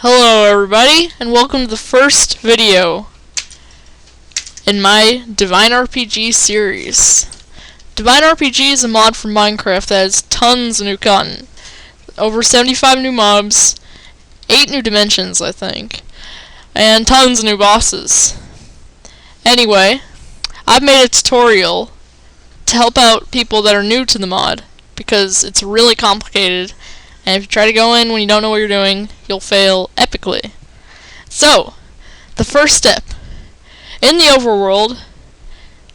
Hello everybody, and welcome to the first video in my Divine RPG series. Divine RPG is a mod for Minecraft that has tons of new content. Over 75 new mobs, 8 new dimensions I think, and tons of new bosses. Anyway, I've made a tutorial to help out people that are new to the mod, because it's really complicated. And if you try to go in when you don't know what you're doing, you'll fail epically. So, the first step. In the overworld,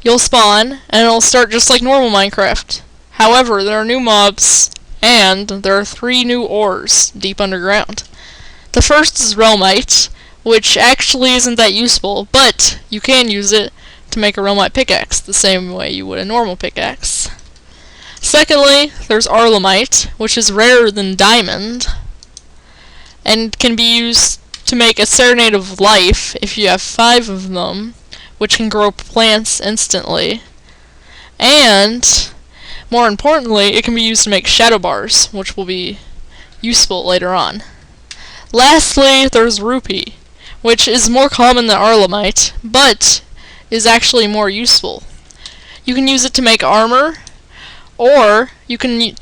you'll spawn, and it'll start just like normal Minecraft. However, there are new mobs, and there are 3 new ores deep underground. The first is realmite, which actually isn't that useful, but you can use it to make a realmite pickaxe, the same way you would a normal pickaxe. Secondly, there's arlemite, which is rarer than diamond, and can be used to make a serenade of life if you have 5 of them, which can grow plants instantly. And, more importantly, it can be used to make shadow bars, which will be useful later on. Lastly, there's rupee, which is more common than arlemite, but is actually more useful. You can use it to make armor, or you can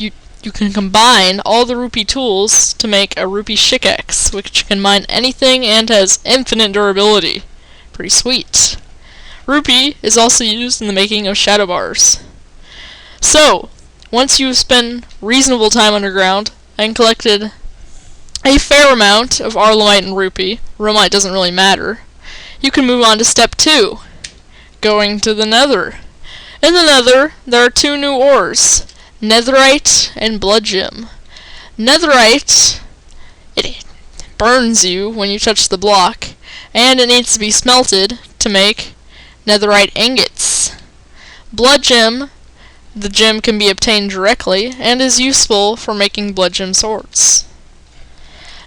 combine all the rupee tools to make a rupee pickaxe, which can mine anything and has infinite durability. Pretty sweet. Rupee is also used in the making of shadow bars. So, once you've spent reasonable time underground and collected a fair amount of arlemite and rupee, realmite doesn't really matter, you can move on to step 2, going to the Nether. In the Nether, there are 2 new ores, Netherite and blood gem. Netherite, it burns you when you touch the block, and it needs to be smelted to make netherite ingots. Blood gem, the gem can be obtained directly, and is useful for making blood gem swords.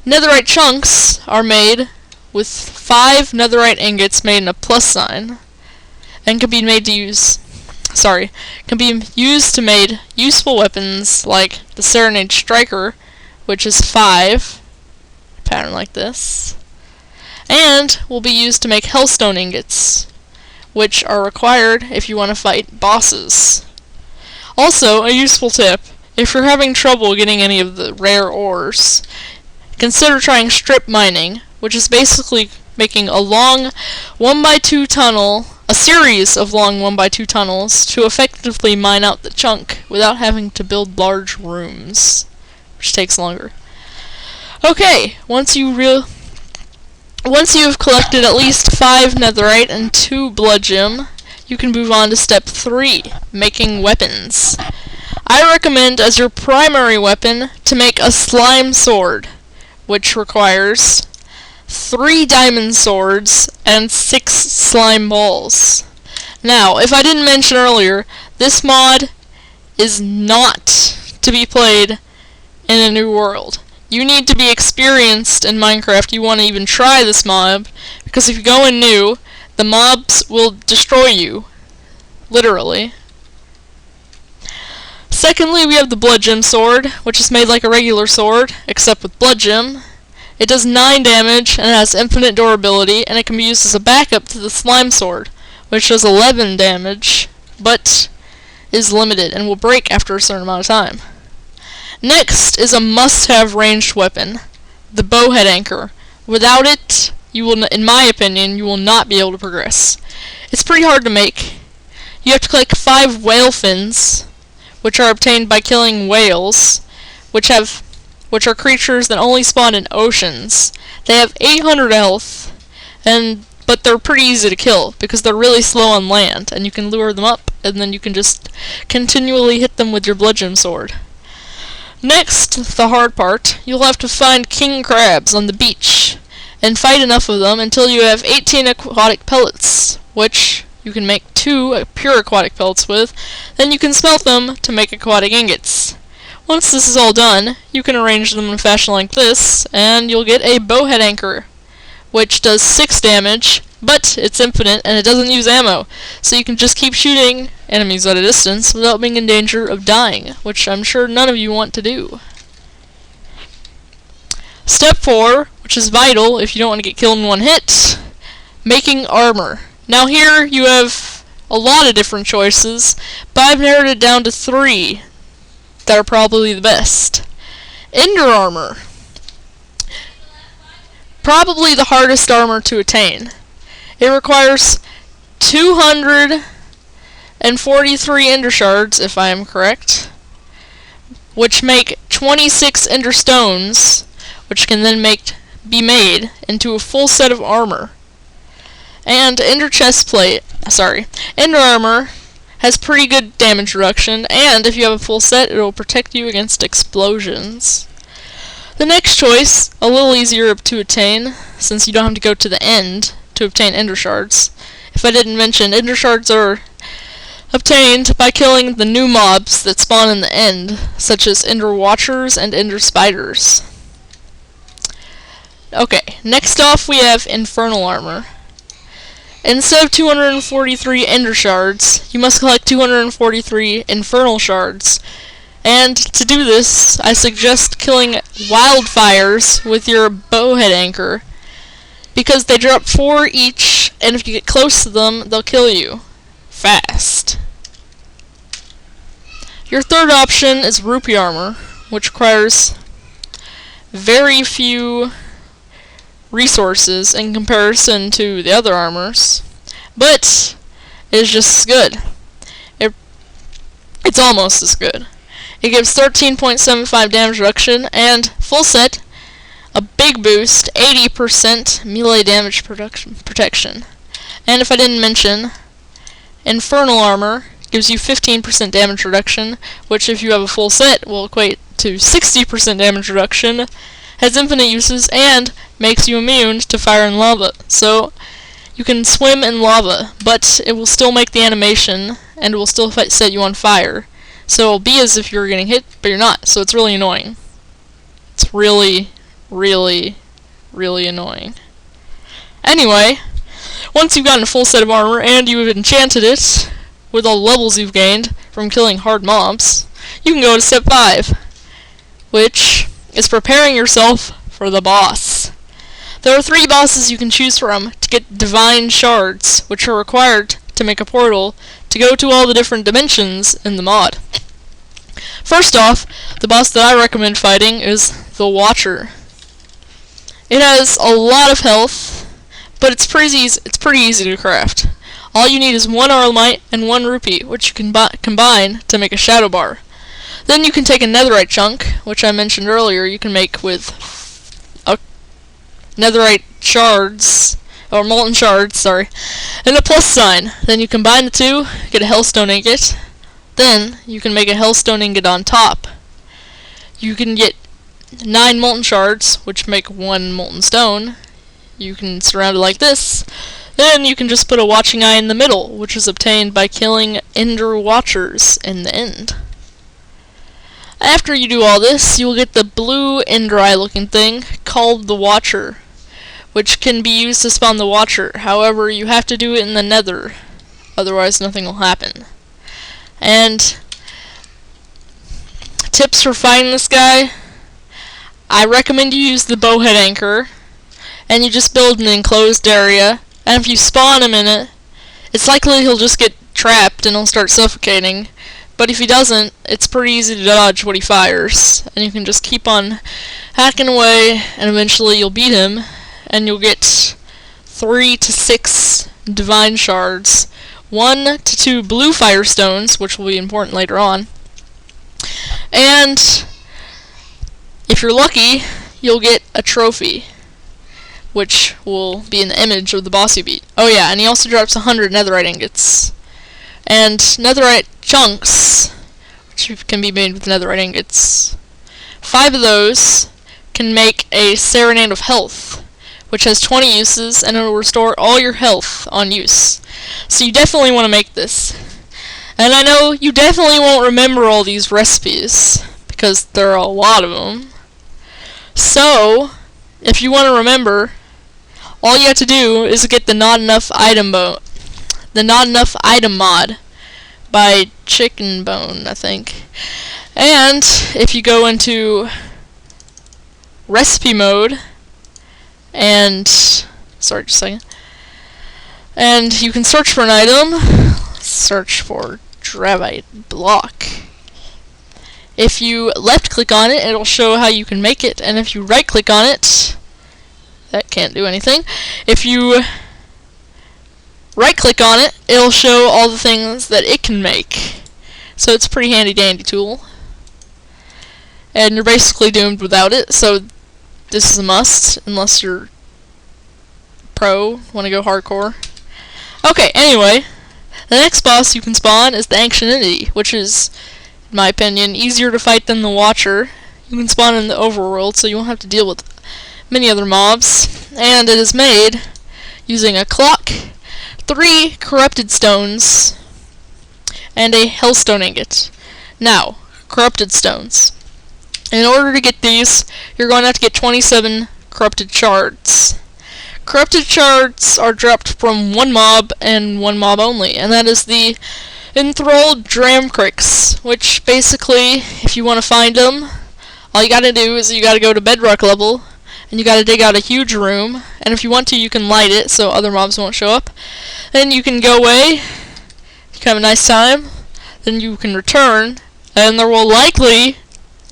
Netherite chunks are made with 5 netherite ingots made in a plus sign, and can be used to make useful weapons like the Serenade Striker, which is 5, a pattern like this, and will be used to make Hellstone ingots, which are required if you want to fight bosses. Also, a useful tip, if you're having trouble getting any of the rare ores, consider trying strip mining, which is basically making a long 1x2 tunnel, a series of long 1x2 tunnels to effectively mine out the chunk without having to build large rooms, which takes longer. Okay, once you have collected at least 5 netherite and 2 blood gem, you can move on to step 3, making weapons. I recommend as your primary weapon to make a slime sword, which requires 3 diamond swords and 6 slime balls. Now, if I didn't mention earlier, this mod is not to be played in a new world. You need to be experienced in Minecraft. You want to even try this mob, because if you go in new, the mobs will destroy you. Literally. Secondly, we have the blood gem sword, which is made like a regular sword, except with blood gem. It does 9 damage, and it has infinite durability, and it can be used as a backup to the slime sword, which does 11 damage, but is limited, and will break after a certain amount of time. Next is a must-have ranged weapon, the Bowhead Anchor. Without it, you will, in my opinion, you will not be able to progress. It's pretty hard to make. You have to collect 5 whale fins, which are obtained by killing whales, which are creatures that only spawn in oceans. They have 800 health, but they're pretty easy to kill, because they're really slow on land, and you can lure them up, and then you can just continually hit them with your blood gem sword. Next, the hard part, you'll have to find king crabs on the beach, and fight enough of them until you have 18 aquatic pellets, which you can make 2 pure aquatic pellets with, then you can smelt them to make aquatic ingots. Once this is all done, you can arrange them in a fashion like this, and you'll get a Bowhead Anchor, which does 6 damage, but it's infinite and it doesn't use ammo, so you can just keep shooting enemies at a distance without being in danger of dying, which I'm sure none of you want to do. Step 4, which is vital if you don't want to get killed in one hit. Making armor. Now here you have a lot of different choices, but I've narrowed it down to 3 that are probably the best. Ender armor. Probably the hardest armor to attain. It requires 243 ender shards, if I am correct, which make 26 ender stones, which can then be made into a full set of armor. And ender armor has pretty good damage reduction, and if you have a full set, it will protect you against explosions. The next choice, a little easier to attain, since you don't have to go to the end to obtain ender shards. If I didn't mention, ender shards are obtained by killing the new mobs that spawn in the end, such as ender watchers and ender spiders. Okay, next off we have Infernal Armor. Instead of 243 ender shards, you must collect 243 infernal shards. And to do this, I suggest killing wildfires with your Bowhead Anchor, because they drop 4 each, and if you get close to them, they'll kill you fast. Your third option is Rupee Armor, which requires very few resources in comparison to the other armors, but it is just as good. It's almost as good. It gives 13.75 damage reduction, and full set, a big boost, 80% melee damage protection. And if I didn't mention, Infernal Armor gives you 15% damage reduction, which if you have a full set will equate to 60% damage reduction, has infinite uses, and makes you immune to fire and lava. So you can swim in lava, but it will still make the animation, and it will still set you on fire. So it'll be as if you're getting hit, but you're not, so it's really annoying. It's really, really, really annoying. Anyway, once you've gotten a full set of armor, and you've enchanted it with all the levels you've gained from killing hard mobs, you can go to step 5, which is preparing yourself for the boss. There are 3 bosses you can choose from to get divine shards, which are required to make a portal to go to all the different dimensions in the mod. First off, the boss that I recommend fighting is the Watcher. It has a lot of health, but it's pretty easy to craft. All you need is 1 Arlemite and 1 Rupee, which you can combine to make a shadow bar. Then you can take a Netherite chunk, which I mentioned earlier you can make with Netherite shards, or molten shards, sorry, and a plus sign. Then you combine the 2, get a hellstone ingot. Then you can make a hellstone ingot on top. You can get 9 molten shards, which make 1 molten stone. You can surround it like this. Then you can just put a watching eye in the middle, which is obtained by killing ender watchers in the end. After you do all this, you will get the blue ender eye looking thing called the Watcher, which can be used to spawn the Watcher. However, you have to do it in the Nether, otherwise nothing will happen. And tips for fighting this guy: I recommend you use the Bowhead Anchor, and you just build an enclosed area, and if you spawn him in it, it's likely he'll just get trapped and he'll start suffocating. But if he doesn't, it's pretty easy to dodge what he fires, and you can just keep on hacking away, and eventually you'll beat him, and you'll get 3 to 6 divine shards, 1 to 2 blue firestones, which will be important later on, and if you're lucky, you'll get a trophy, which will be an image of the boss you beat. Oh yeah, and he also drops 100 netherite ingots. And netherite chunks, which can be made with netherite ingots. 5 of those can make a Serenade of Health, which has 20 uses, and it will restore all your health on use. So you definitely want to make this. And I know you definitely won't remember all these recipes, because there are a lot of them. So, if you want to remember, all you have to do is get the Not Enough Item mod by Chicken Bone, I think. And if you go into recipe mode and sorry, just a second. And you can search for an item. Search for Dravite block. If you left click on it, it'll show how you can make it, and if you right click on it, that can't do anything. If you right click on it, it'll show all the things that it can make. So it's a pretty handy dandy tool. And you're basically doomed without it, so this is a must, unless you're pro, want to go hardcore. Okay, anyway, the next boss you can spawn is the Ancient Entity, which is, in my opinion, easier to fight than the Watcher. You can spawn in the overworld, so you won't have to deal with many other mobs, and it is made using a clock, 3 corrupted stones, and a hellstone ingot. Now, corrupted stones. In order to get these, you're going to have to get 27 corrupted shards. Corrupted shards are dropped from one mob and one mob only, and that is the Enthralled Dramcrix, which basically, if you want to find them, all you gotta do is you gotta go to bedrock level, and you gotta dig out a huge room, and if you want to, you can light it so other mobs won't show up. Then you can go away, you can have a nice time, then you can return, and there will likely,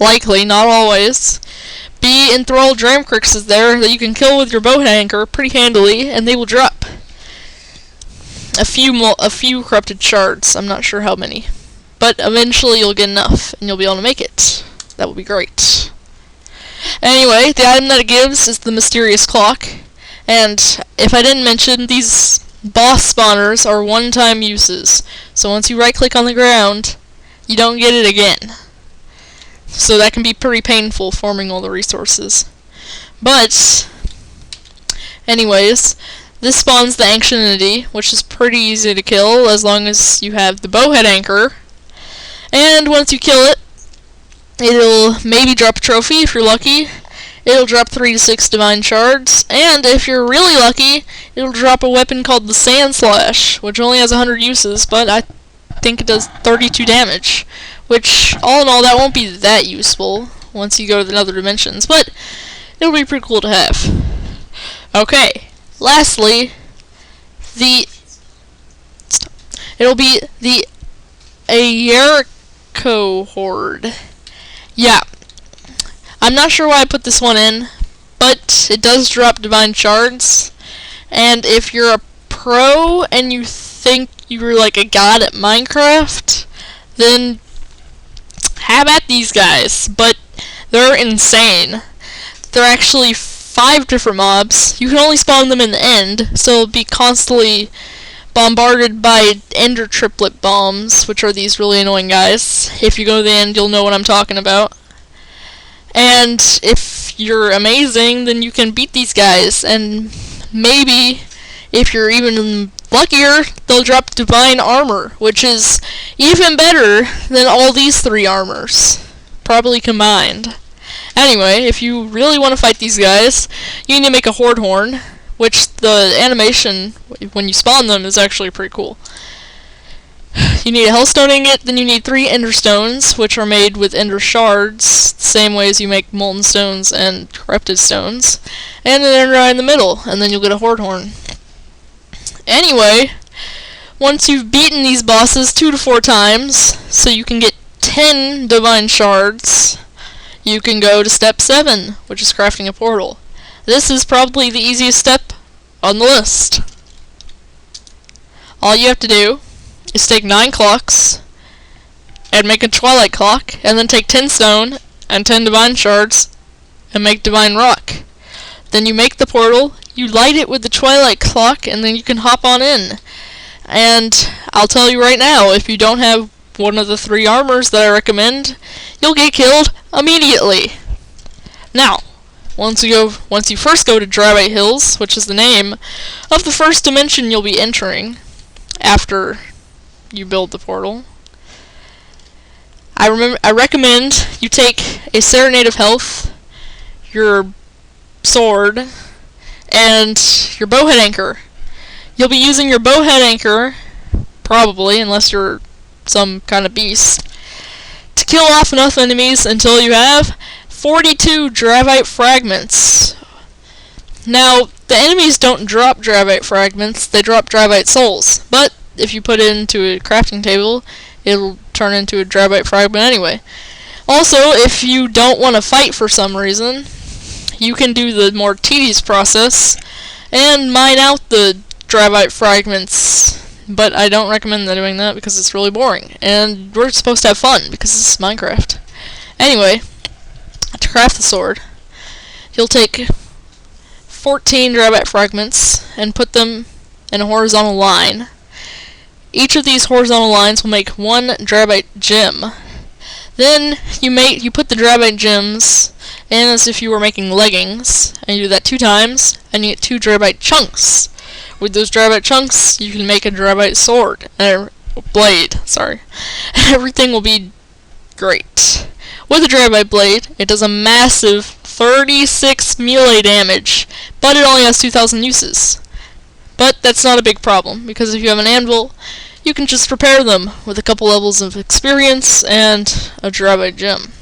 not always, be Enthralled Dramcrixes there that you can kill with your Bowhead Anchor pretty handily, and they will drop a few corrupted shards. I'm not sure how many, but eventually you'll get enough, and you'll be able to make it. That would be great. Anyway, the item that it gives is the Mysterious Clock, and if I didn't mention, these boss spawners are one-time uses, so once you right-click on the ground, you don't get it again. So that can be pretty painful, farming all the resources. But, anyways, this spawns the Ancient Entity, which is pretty easy to kill as long as you have the Bowhead Anchor. And once you kill it, it'll maybe drop a trophy if you're lucky. It'll drop 3 to 6 divine shards, and if you're really lucky, it'll drop a weapon called the Sand Slash, which only has 100 uses, but I think it does 32 damage. Which, all in all, that won't be that useful once you go to the Nether dimensions, but it'll be pretty cool to have. Okay, lastly, it'll be the Ayerico Horde. Yeah, I'm not sure why I put this one in, but it does drop divine shards, and if you're a pro and you think you're like a god at Minecraft, then have at these guys, but they're insane. They're actually 5 different mobs. You can only spawn them in the end, so you'll be constantly bombarded by ender triplet bombs, which are these really annoying guys. If you go to the end, you'll know what I'm talking about. And if you're amazing, then you can beat these guys, and maybe, if you're even luckier, they'll drop Divine Armor, which is even better than all these 3 armors, probably combined. Anyway, if you really want to fight these guys, you need to make a Horde Horn, which the animation, when you spawn them, is actually pretty cool. You need a Hellstone Ingot, then you need 3 Ender Stones, which are made with Ender Shards, the same way as you make Molten Stones and Corrupted Stones, and an Ender Eye in the middle, and then you'll get a Horde Horn. Anyway, once you've beaten these bosses 2 to 4 times, so you can get 10 Divine Shards, you can go to step 7, which is crafting a portal. This is probably the easiest step on the list. All you have to do is take 9 clocks and make a Twilight Clock, and then take 10 stone and 10 Divine Shards and make Divine Rock. Then you make the portal, you light it with the Twilight Clock, and then you can hop on in. And I'll tell you right now, if you don't have one of the 3 armors that I recommend, you'll get killed immediately. Now, once you first go to Dravite Hills, which is the name of the first dimension you'll be entering after you build the portal, I recommend you take a Serenade of Health, your sword, and your Bowhead Anchor. You'll be using your Bowhead Anchor, probably, unless you're some kind of beast, to kill off enough enemies until you have 42 Dravite Fragments. Now, the enemies don't drop dravite fragments, they drop dravite souls. But if you put it into a crafting table, it'll turn into a dravite fragment anyway. Also, if you don't want to fight for some reason, you can do the more tedious process and mine out the dravite fragments. But I don't recommend doing that because it's really boring. And we're supposed to have fun because this is Minecraft. Anyway, to craft the sword, you'll take 14 dravite fragments and put them in a horizontal line. Each of these horizontal lines will make one dravite gem. Then you put the dravite gems in as if you were making leggings, and you do that 2 times, and you get 2 dravite chunks. With those dravite chunks, you can make a dravite sword, blade, sorry. Everything will be great. With a dravite blade, it does a massive 36 melee damage, but it only has 2,000 uses. But that's not a big problem, because if you have an anvil, you can just repair them with a couple levels of experience and a dravite gem.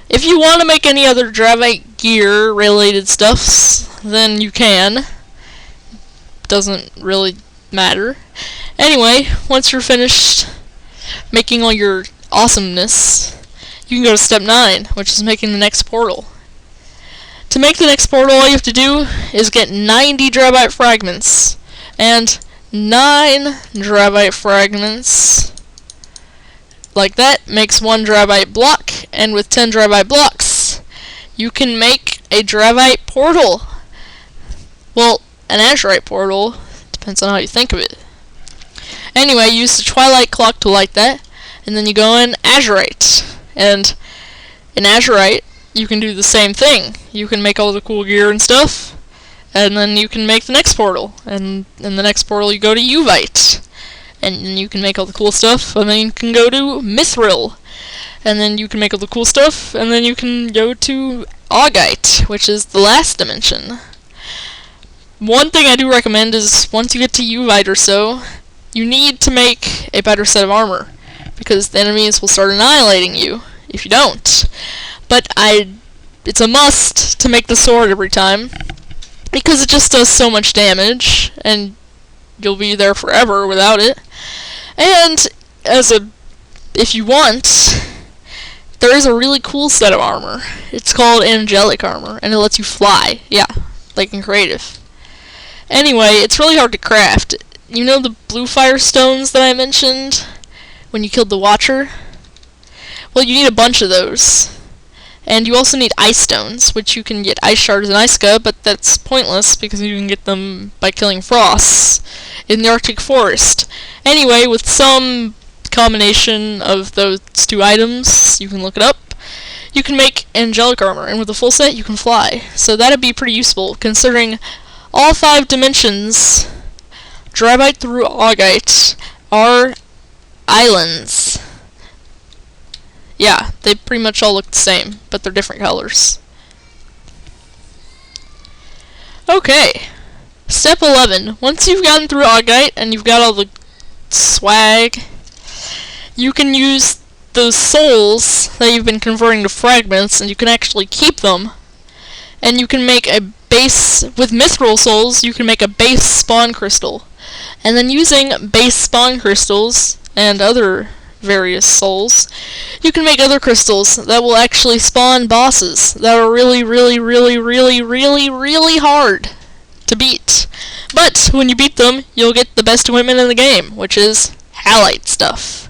If you want to make any other dravite gear related stuffs, then you can. Doesn't really matter. Anyway, once you're finished making all your awesomeness, you can go to step 9, which is making the next portal. To make the next portal, all you have to do is get 90 dravite fragments, and 9 dravite fragments like that makes 1 dravite block, and with 10 dravite blocks you can make a dravite portal. Well, an Nazarite Portal, depends on how you think of it. Anyway, use the twilight clock to light that, and then you go in Azurite. And in Azurite, you can do the same thing. You can make all the cool gear and stuff, and then you can make the next portal. And in the next portal, you go to Uvite, and then you can make all the cool stuff. And then you can go to Mithril, and then you can make all the cool stuff. And then you can go to Augite, which is the last dimension. One thing I do recommend is once you get to Uvite or so, you need to make a better set of armor, because the enemies will start annihilating you if you don't. But it's a must to make the sword every time, because it just does so much damage, and you'll be there forever without it. And if you want, there is a really cool set of armor. It's called Angelic Armor, and it lets you fly. Yeah, like in Creative. Anyway, it's really hard to craft. You know the blue fire stones that I mentioned when you killed the Watcher? Well, you need a bunch of those. And you also need ice stones, which you can get ice shards and iceca, but that's pointless because you can get them by killing frosts in the Arctic forest. Anyway, with some combination of those 2 items, you can look it up, you can make angelic armor, and with a full set, you can fly. So that'd be pretty useful, considering all 5 dimensions, Dravite through Augite, are islands. Yeah, they pretty much all look the same, but they're different colors. Okay, step 11. Once you've gotten through Augite and you've got all the swag, you can use those souls that you've been converting to fragments, and you can actually keep them. And you can make a base, with mithril souls, you can make a base spawn crystal. And then using base spawn crystals and other various souls, you can make other crystals that will actually spawn bosses that are really, really, really, really, really, really hard to beat. But when you beat them, you'll get the best equipment in the game, which is halite stuff.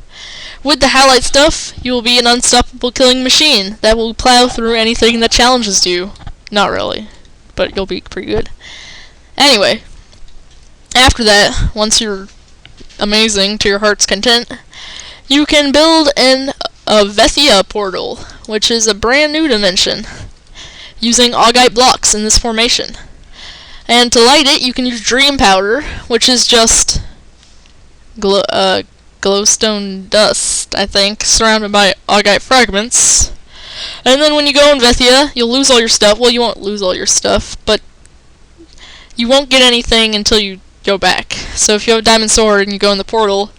With the halite stuff, you will be an unstoppable killing machine that will plow through anything that challenges you. Not really, but you'll be pretty good. Anyway, after that, once you're amazing to your heart's content, you can build a Vethia portal, which is a brand new dimension, using augite blocks in this formation. And to light it, you can use dream powder, which is just glowstone dust, I think, surrounded by augite fragments. And then when you go in Vethia, you'll lose all your stuff. Well, you won't lose all your stuff, but you won't get anything until you go back. So if you have a diamond sword and you go in the portal,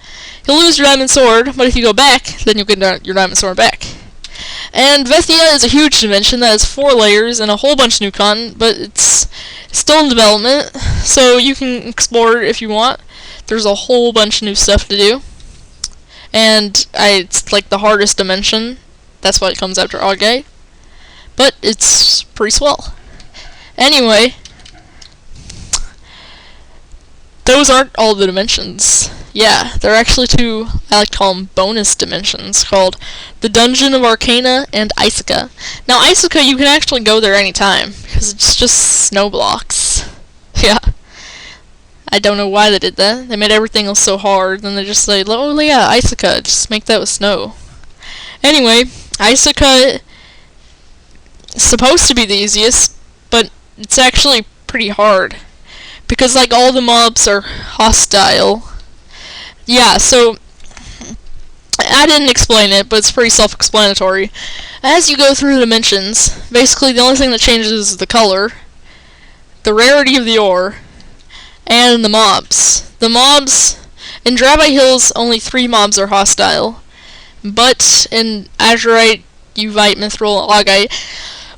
you'll lose your diamond sword, but if you go back, then you'll get your diamond sword back. And Vethia is a huge dimension that has 4 layers and a whole bunch of new content, but it's still in development, so you can explore it if you want. There's a whole bunch of new stuff to do. And it's like the hardest dimension. That's why it comes after Auge. But it's pretty swell. Anyway, those aren't all the dimensions. Yeah, there are actually 2, I like to call them bonus dimensions, called the Dungeon of Arcana and Icica. Now, Icica, you can actually go there anytime, because it's just snow blocks. Yeah. I don't know why they did that. They made everything else so hard, then they just say, oh yeah, Icica, just make that with snow. Anyway, Icica is supposed to be the easiest, but it's actually pretty hard. Because, like, all the mobs are hostile. Yeah, so I didn't explain it, but it's pretty self-explanatory. As you go through the dimensions, basically the only thing that changes is the color, the rarity of the ore, and the mobs. The mobs in Drabai Hills, only 3 mobs are hostile, but in Azurite, Uvite, Mithril, Augite,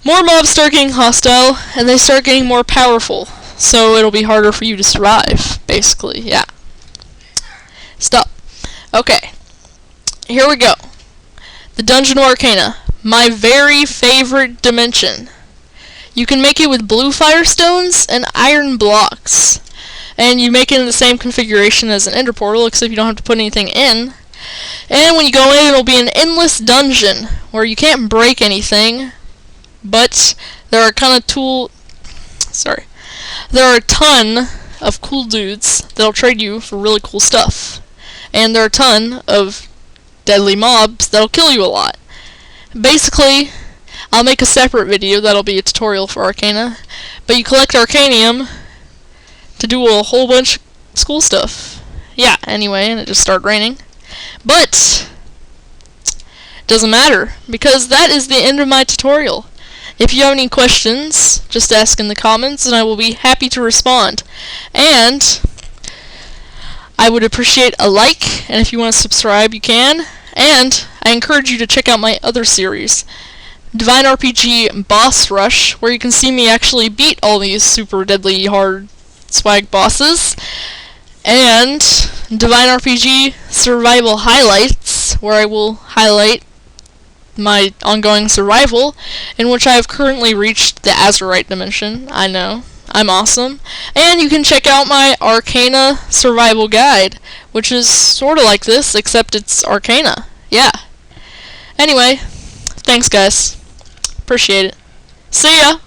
more mobs start getting hostile, and they start getting more powerful, so it'll be harder for you to survive, basically, yeah. Stop. Okay. Here we go. The Dungeon of Arcana. My very favorite dimension. You can make it with blue firestones and iron blocks. And you make it in the same configuration as an ender portal, except you don't have to put anything in. And when you go in, it'll be an endless dungeon, where you can't break anything, but there are there are a ton of cool dudes that'll trade you for really cool stuff. And there are a ton of deadly mobs that'll kill you a lot. Basically, I'll make a separate video that'll be a tutorial for Arcana, but you collect Arcanium to do a whole bunch of school stuff. Yeah, anyway, and it just started raining. But it doesn't matter, because that is the end of my tutorial. If you have any questions, just ask in the comments, and I will be happy to respond. And I would appreciate a like, and if you want to subscribe, you can. And I encourage you to check out my other series, Divine RPG Boss Rush, where you can see me actually beat all these super deadly hard swag bosses, and Divine RPG Survival Highlights, where I will highlight my ongoing survival, in which I have currently reached the Azurite dimension. I know, I'm awesome. And you can check out my Arcana survival guide, which is sort of like this, except it's Arcana. Yeah. Anyway, thanks guys. Appreciate it. See ya!